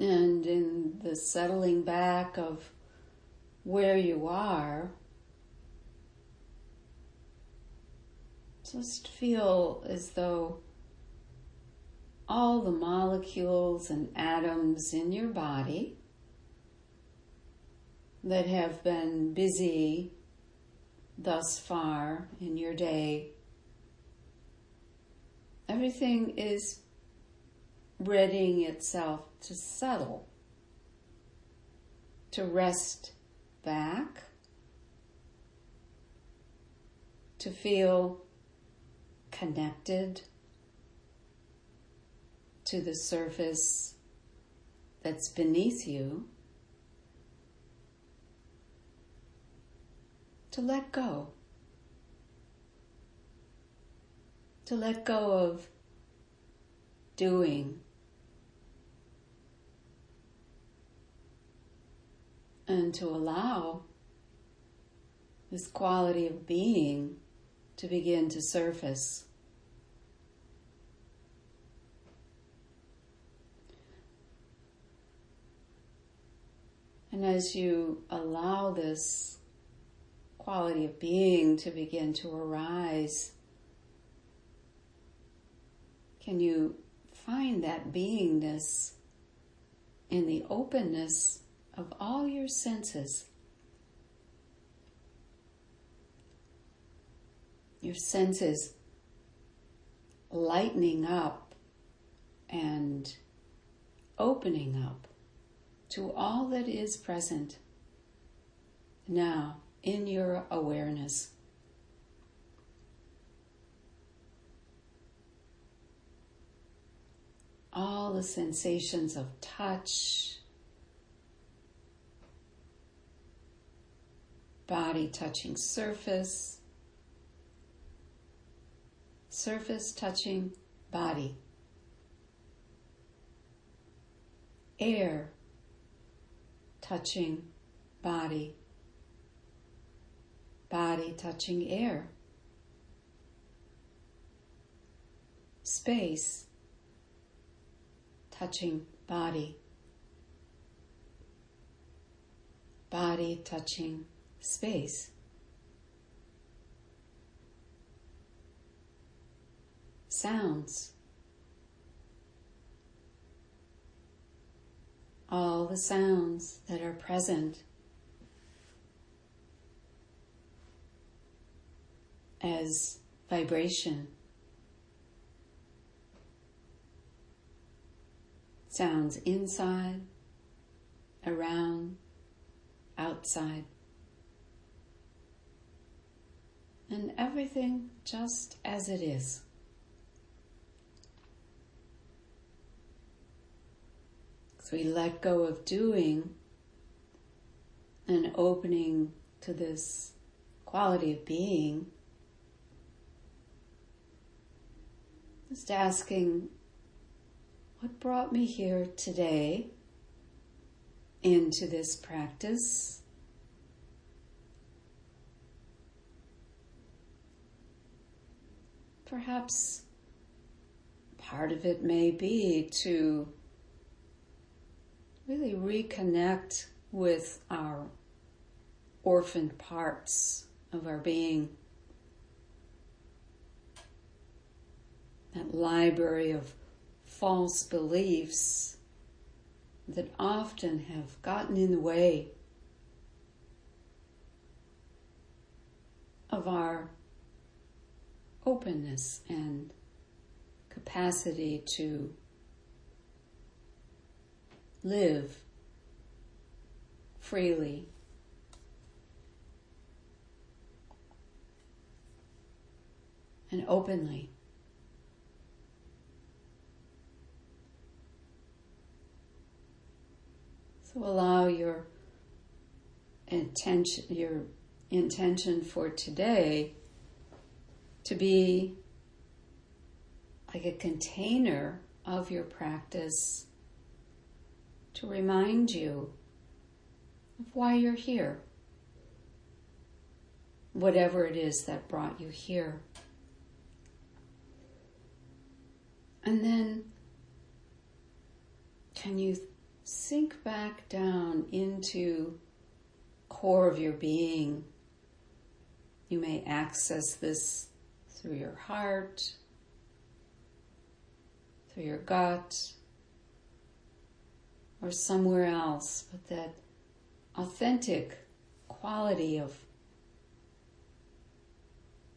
And in the settling back of where you are, just feel as though all the molecules and atoms in your body that have been busy thus far in your day, everything is readying itself to settle, to rest back, to feel connected to the surface that's beneath you, to let go of doing, and to allow this quality of being to begin to surface. And as you allow this quality of being to begin to arise, can you find that beingness in the openness of all your senses? Your senses lightening up and opening up to all that is present now in your awareness. All the sensations of touch, body touching surface, surface touching body, air touching body, body touching air, space touching body, body touching space, sounds, all the sounds that are present as vibration, sounds inside, around, outside, and everything just as it is. So we let go of doing and opening to this quality of being. Just asking, what brought me here today into this practice? Perhaps part of it may be to really reconnect with our orphaned parts of our being. That library of false beliefs that often have gotten in the way of our openness and capacity to live freely. And openly. So allow your intention for today to be like a container of your practice to remind you of why you're here, whatever it is that brought you here. And then can you sink back down into core of your being. You may access this through your heart, through your gut, or somewhere else, but that authentic quality of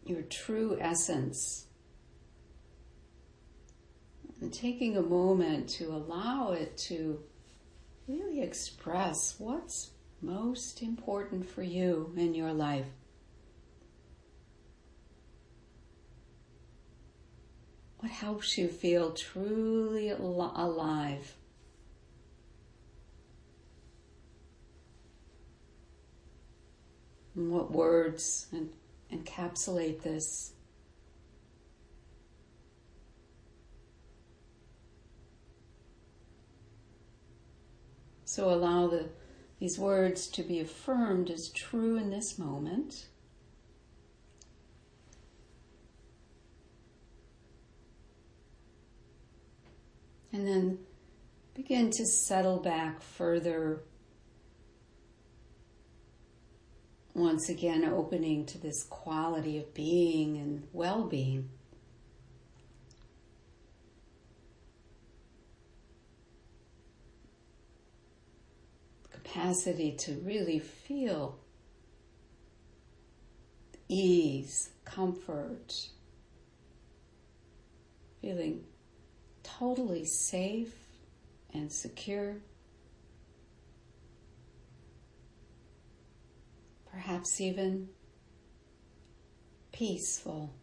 your true essence. And taking a moment to allow it to really express what's most important for you in your life. What helps you feel truly alive? And what words encapsulate this? So allow these words to be affirmed as true in this moment. And then begin to settle back further, once again opening to this quality of being and well-being. Capacity to really feel ease, comfort, feeling totally safe and secure, perhaps even peaceful.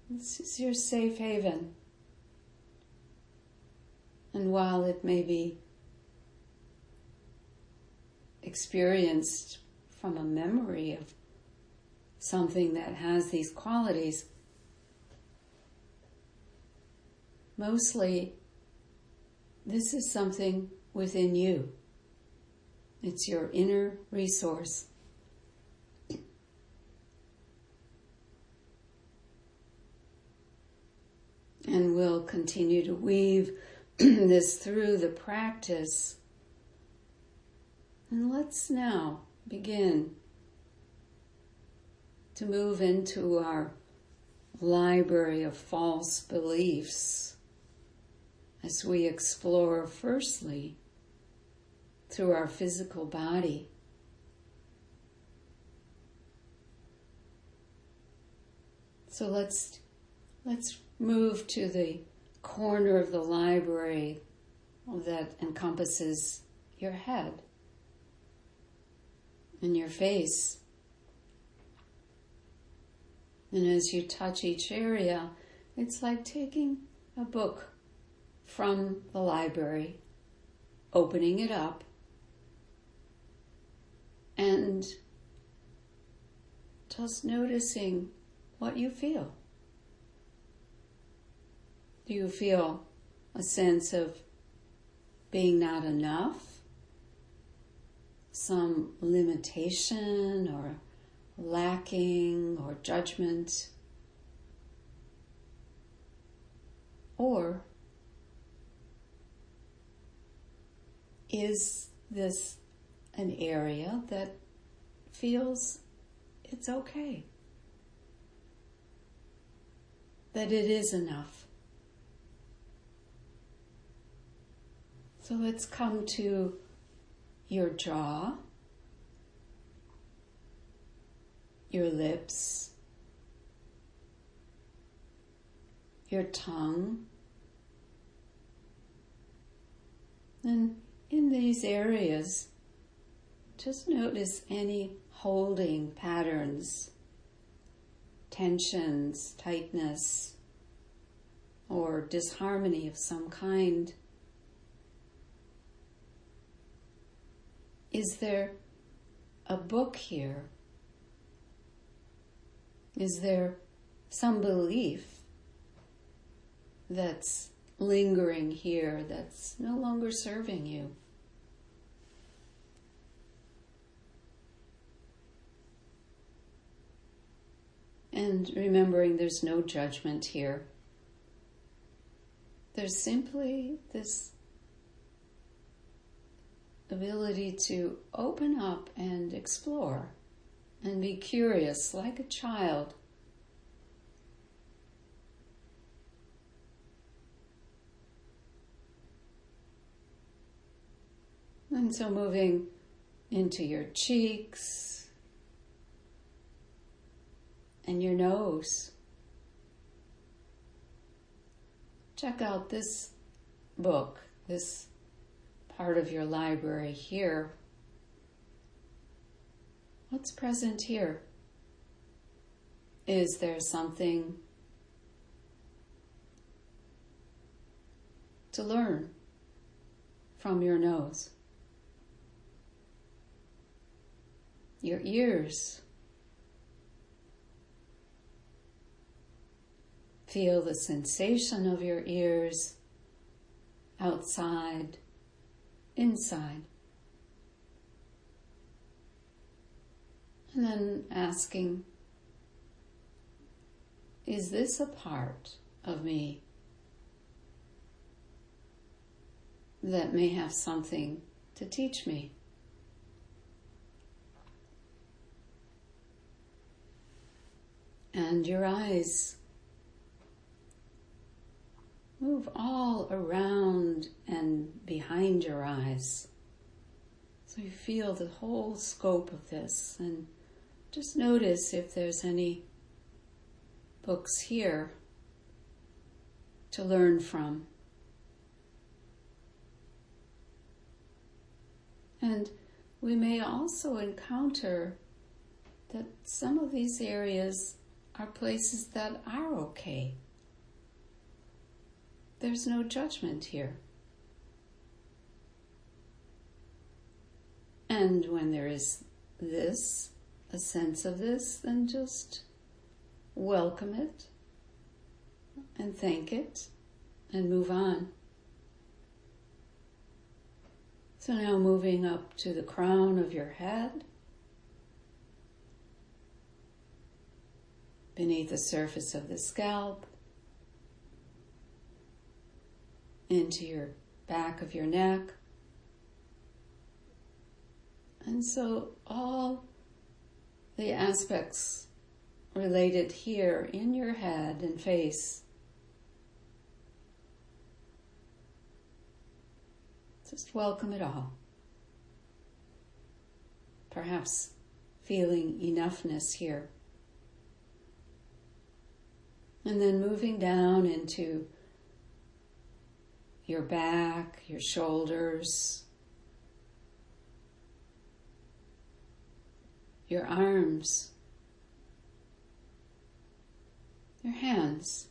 This is your safe haven. And while it may be experienced from a memory of something that has these qualities, mostly this is something within you. It's your inner resource. And we'll continue to weave this through the practice. And let's now begin to move into our library of false beliefs as we explore firstly through our physical body. So let's move to the corner of the library that encompasses your head and your face. And as you touch each area, it's like taking a book from the library, opening it up, and just noticing what you feel. Do you feel a sense of being not enough? Some limitation or lacking or judgment? Or is this an area that feels it's okay? That it is enough? So let's come to your jaw, your lips, your tongue. And in these areas, just notice any holding patterns, tensions, tightness, or disharmony of some kind. Is there a book here? Is there some belief that's lingering here that's no longer serving you? And remembering there's no judgment here. there's simply this ability to open up and explore and be curious like a child. And so moving into your cheeks and your nose. Check out this book, this part of your library here. What's present here? Is there something to learn from your nose? Your ears. Feel the sensation of your ears outside, inside. And then asking, is this a part of me that may have something to teach me? And your eyes move all around and behind your eyes. So you feel the whole scope of this, and just notice if there's any books here to learn from. And we may also encounter that some of these areas are places that are okay. There's no judgment here. And when there is this, a sense of this, then just welcome it and thank it and move on. So now moving up to the crown of your head, beneath the surface of the scalp, into your back of your neck. And so all the aspects related here in your head and face, just welcome it all. Perhaps feeling enoughness here. And then moving down into your back, your shoulders, your arms, your hands.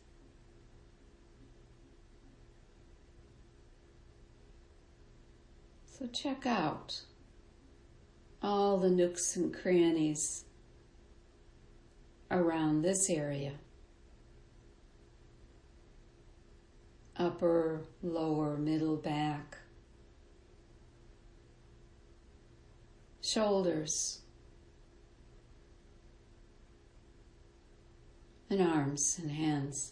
So check out all the nooks and crannies around this area. Upper, lower, middle, back, shoulders, and arms and hands.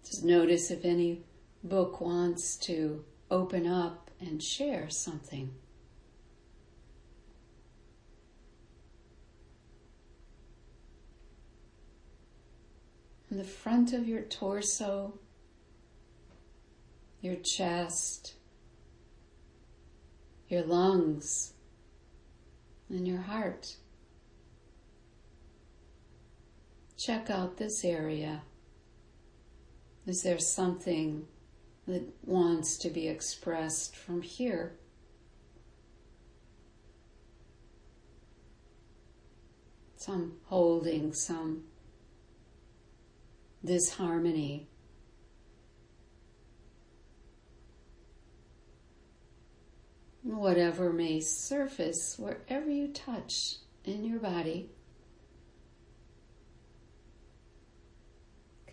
Just notice if any book wants to open up and share something. In the front of your torso, your chest, your lungs, and your heart. Check out this area. Is there something that wants to be expressed from here? Some holding, some disharmony. Whatever may surface wherever you touch in your body,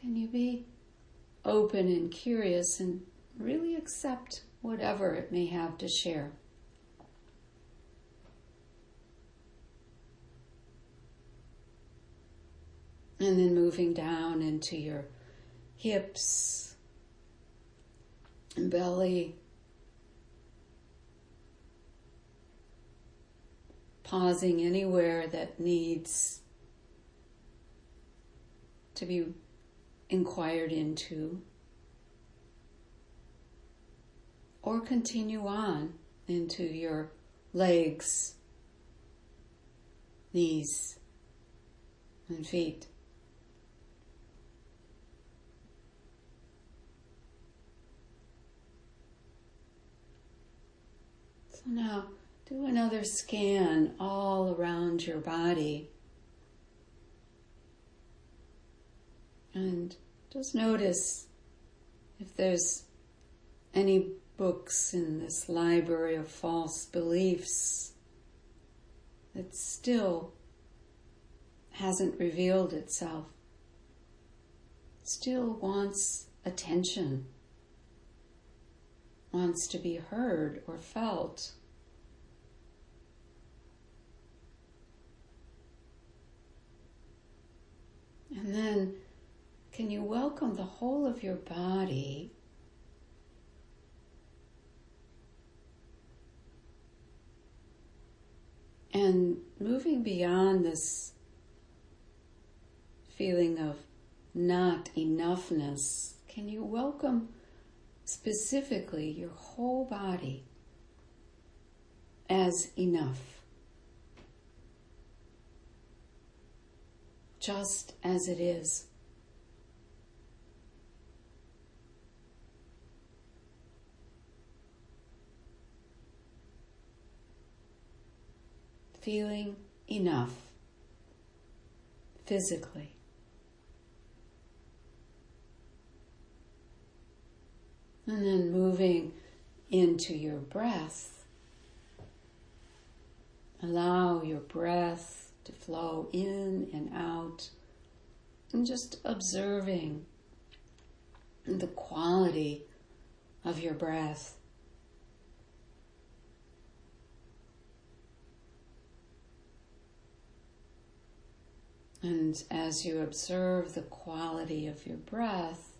can you be open and curious and really accept whatever it may have to share? And then moving down into your hips and belly. Pausing anywhere that needs to be inquired into, or continue on into your legs, knees, and feet. So now do another scan all around your body. And just notice if there's any books in this library of false beliefs that still hasn't revealed itself, still wants attention, wants to be heard or felt. And then, can you welcome the whole of your body and moving beyond this feeling of not enoughness, can you welcome specifically your whole body as enough, just as it is? Feeling enough physically. And then moving into your breath. Allow your breath to flow in and out, and just observing the quality of your breath. And as you observe the quality of your breath,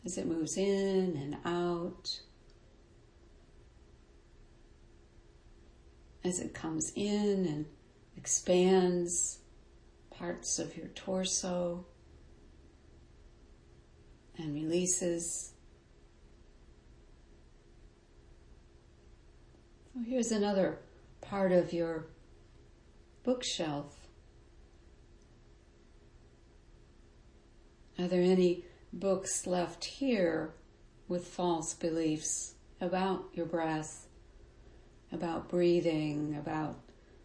as it moves in and out, as it comes in and expands parts of your torso and releases. So here's another part of your bookshelf. Are there any books left here with false beliefs about your breath, about breathing, about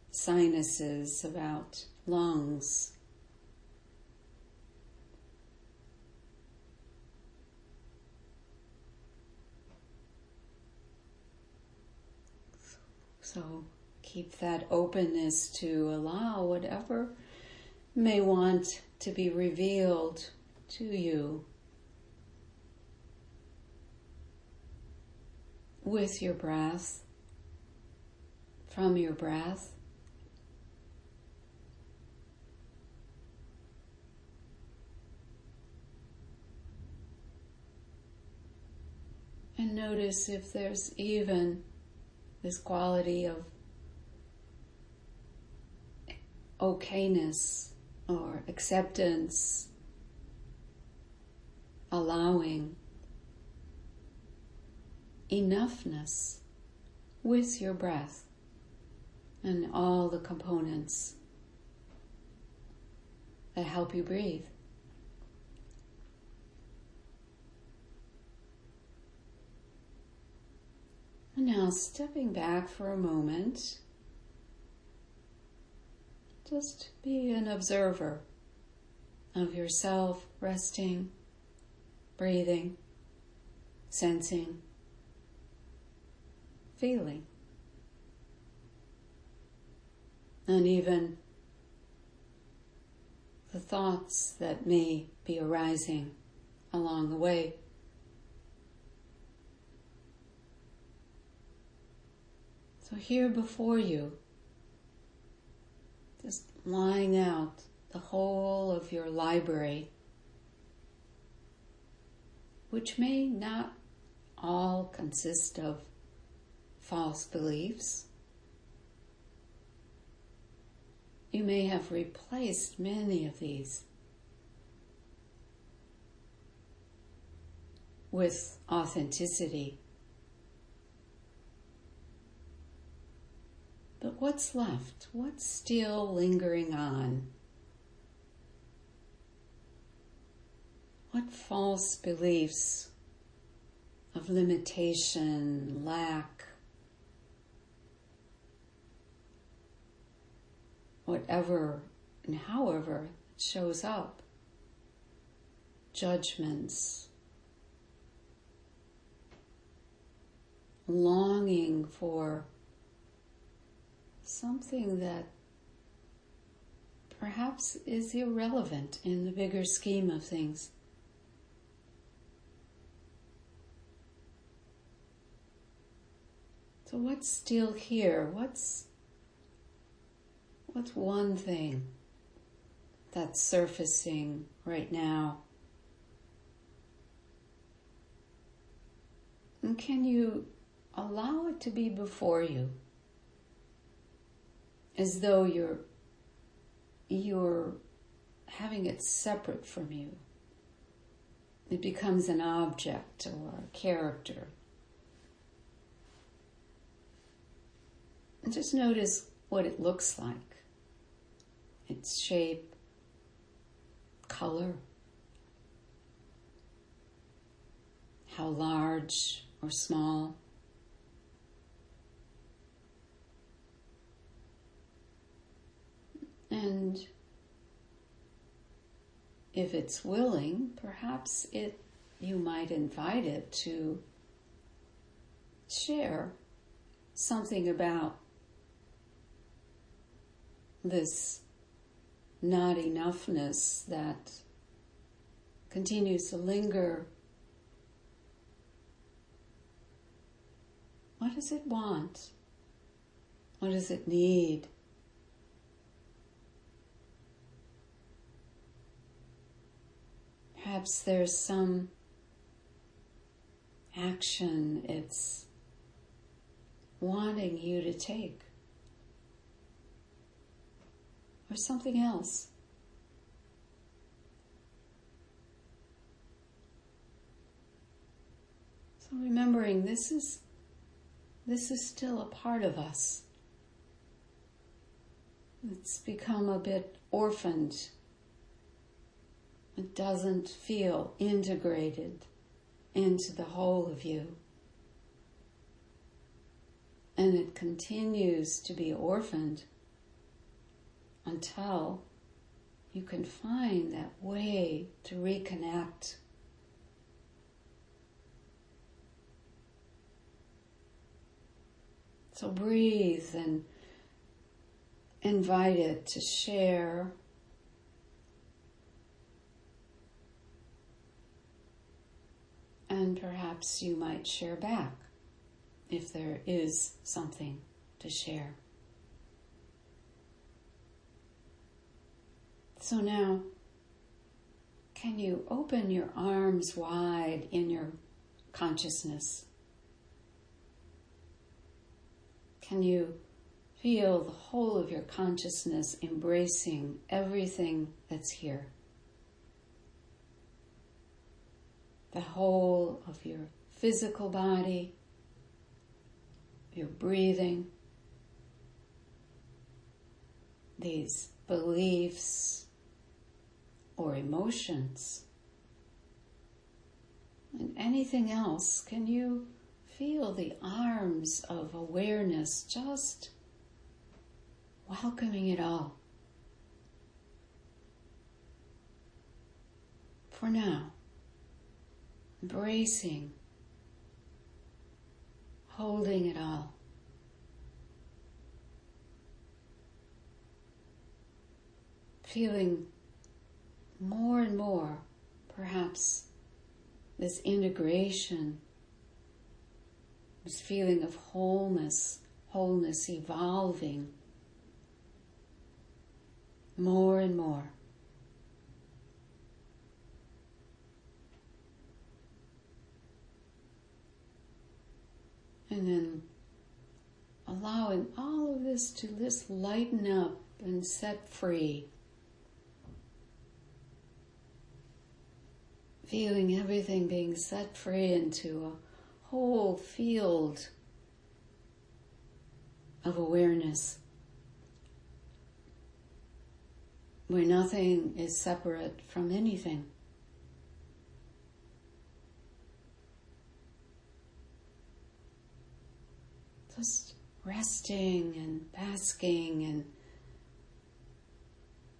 sinuses, about lungs? So keep that openness to allow whatever may want to be revealed to you with your breath, from your breath. And notice if there's even this quality of okayness or acceptance, allowing enoughness with your breath and all the components that help you breathe. And now stepping back for a moment, just be an observer of yourself, resting, breathing, sensing, feeling, and even the thoughts that may be arising along the way. So here before you, just lying out the whole of your library which may not all consist of false beliefs. You may have replaced many of these with authenticity. But what's left? What's still lingering on? What false beliefs of limitation, lack, whatever and however it shows up, judgments, longing for something that perhaps is irrelevant in the bigger scheme of things. So what's still here? What's one thing that's surfacing right now? And can you allow it to be before you, as though you're having it separate from you? It becomes an object or a character. And just notice what it looks like. Its shape, color, how large or small. And if it's willing, perhaps you might invite it to share something about this not enoughness that continues to linger. What does it want? What does it need? Perhaps there's some action it's wanting you to take, or something else. So remembering this is still a part of us. It's become a bit orphaned. It doesn't feel integrated into the whole of you. And it continues to be orphaned until you can find that way to reconnect. So breathe and invite it to share. And perhaps you might share back if there is something to share. So now, can you open your arms wide in your consciousness? Can you feel the whole of your consciousness embracing everything that's here? The whole of your physical body, your breathing, these beliefs or emotions, and anything else. Can you feel the arms of awareness just welcoming it all? For now, embracing, holding it all. Feeling more and more, perhaps, this integration, this feeling of wholeness evolving more and more. And then allowing all of this to just lighten up and set free. Feeling everything being set free into a whole field of awareness, where nothing is separate from anything. Just resting and basking and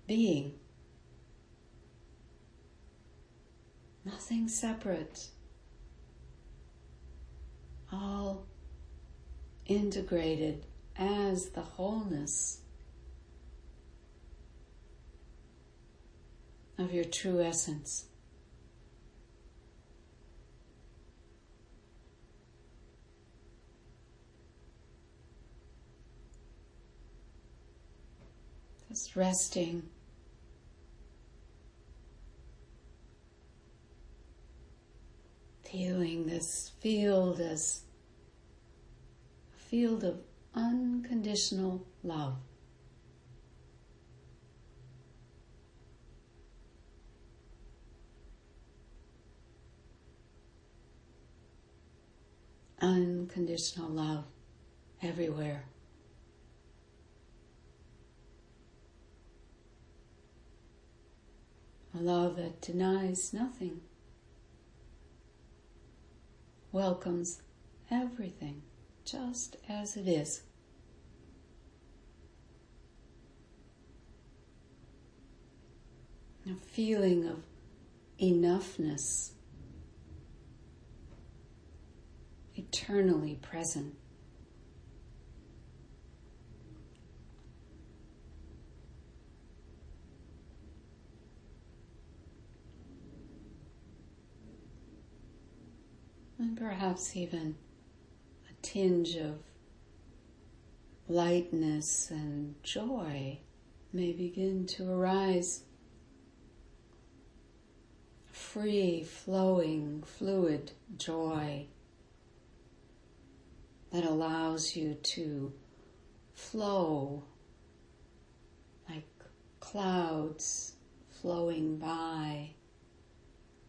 being. Nothing separate. All integrated as the wholeness of your true essence. Just resting. Feeling this field as a field of unconditional love. Unconditional love everywhere. A love that denies nothing, welcomes everything just as it is. A feeling of enoughness, eternally present. And perhaps even a tinge of lightness and joy may begin to arise. Free, flowing, fluid joy that allows you to flow like clouds flowing by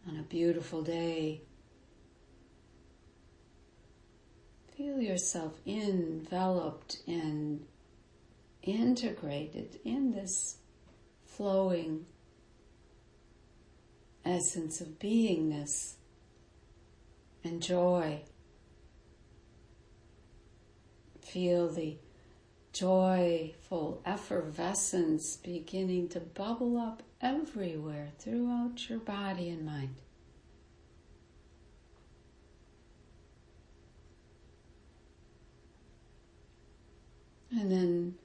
on a beautiful day. Feel yourself enveloped and integrated in this flowing essence of beingness and joy. Feel the joyful effervescence beginning to bubble up everywhere throughout your body and mind. And then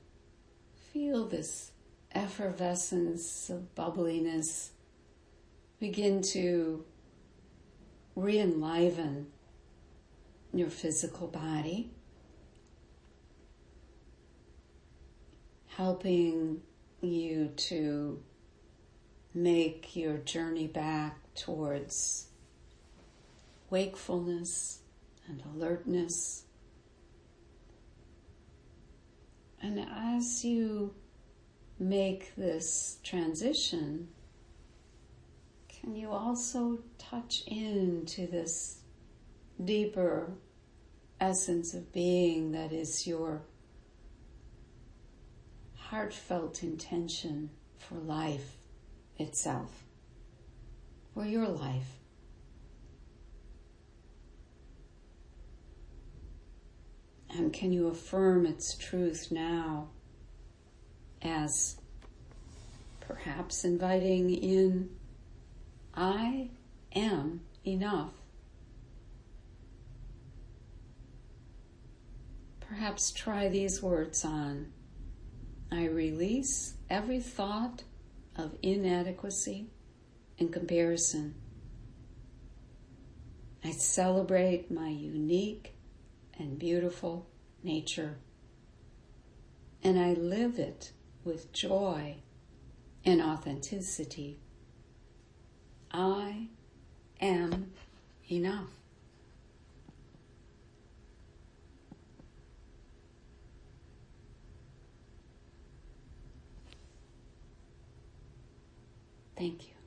feel this effervescence of bubbliness begin to re-enliven your physical body, helping you to make your journey back towards wakefulness and alertness. And as you make this transition, can you also touch into this deeper essence of being that is your heartfelt intention for life itself, for your life? And can you affirm its truth now as perhaps inviting in, I am enough. Perhaps try these words on. I release every thought of inadequacy and comparison. I celebrate my unique and beautiful nature, and I live it with joy and authenticity. I am enough. Thank you.